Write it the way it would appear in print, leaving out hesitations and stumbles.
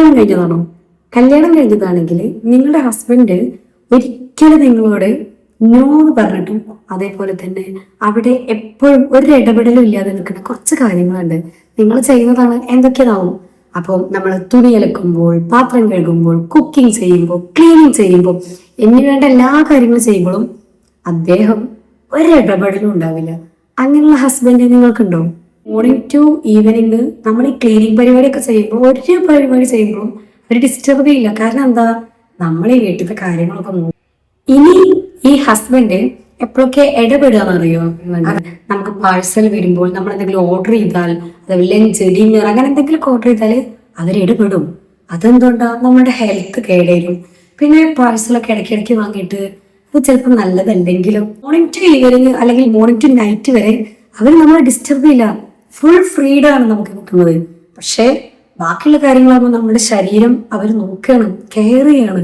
കല്യാണം കഴിഞ്ഞതാണോ? കല്യാണം കഴിഞ്ഞതാണെങ്കിൽ നിങ്ങളുടെ ഹസ്ബൻഡ് ഒരിക്കലും നിങ്ങളോട് നോ എന്ന് പറഞ്ഞിട്ടും അതേപോലെ തന്നെ അവിടെ എപ്പോഴും ഒരു ഇടപെടലും ഇല്ലാതെ നിൽക്കുന്ന കുറച്ച് കാര്യങ്ങളുണ്ട്. നിങ്ങൾ ചെയ്യുന്നതാണ് എന്തൊക്കെയാവും. അപ്പോൾ നമ്മൾ തുണി അലക്കുമ്പോൾ, പാത്രം കഴുകുമ്പോൾ, കുക്കിംഗ് ചെയ്യുമ്പോൾ, ക്ലീനിങ് ചെയ്യുമ്പോൾ, എന്നിന് വേണ്ട എല്ലാ കാര്യങ്ങളും ചെയ്യുമ്പോഴും അദ്ദേഹം ഒരു ഇടപെടലും ഉണ്ടാവില്ല. അങ്ങനെയുള്ള ഹസ്ബൻഡ് നിങ്ങൾക്കുണ്ടോ? മോർണിംഗ് ടു ഈവനിങ് നമ്മൾ ഈ ക്ലീനിങ് പരിപാടിയൊക്കെ ചെയ്യുമ്പോൾ ഒരു പരിപാടി ചെയ്യുമ്പോൾ ഒരു ഡിസ്റ്റർബ് ചെയ്യില്ല. കാരണം എന്താ, നമ്മൾ ഈ വീട്ടിലത്തെ കാര്യങ്ങളൊക്കെ നോക്കും. ഇനി ഈ ഹസ്ബൻഡ് എപ്പോഴൊക്കെ ഇടപെടുകയെന്നറിയോ? നമുക്ക് പാഴ്സൽ വരുമ്പോൾ നമ്മൾ എന്തെങ്കിലും ഓർഡർ ചെയ്താൽ, അതേപോലെ ലഞ്ച്, ഡിന്നർ, അങ്ങനെ എന്തെങ്കിലുമൊക്കെ ഓർഡർ ചെയ്താൽ അവരിടപെടും. അതെന്തുകൊണ്ടാ? നമ്മുടെ ഹെൽത്ത് കേടരും. പിന്നെ പാഴ്സലൊക്കെ ഇടയ്ക്കിടയ്ക്ക് വാങ്ങിയിട്ട് അത് ചിലപ്പോൾ നല്ലതല്ലെങ്കിലും മോർണിംഗ് ടു ഈവനിങ് അല്ലെങ്കിൽ മോർണിംഗ് ടു നൈറ്റ് വരെ അവർ നമ്മളെ ഡിസ്റ്റർബ് ചെയ്യില്ല. ഫുൾ ഫ്രീഡം ആണ് നമുക്ക് കിട്ടുന്നത്. പക്ഷേ ബാക്കിയുള്ള കാര്യങ്ങളാകുമ്പോൾ നമ്മുടെ ശരീരം അവർ നോക്കുകയാണ്, കെയർ ചെയ്യാണ്.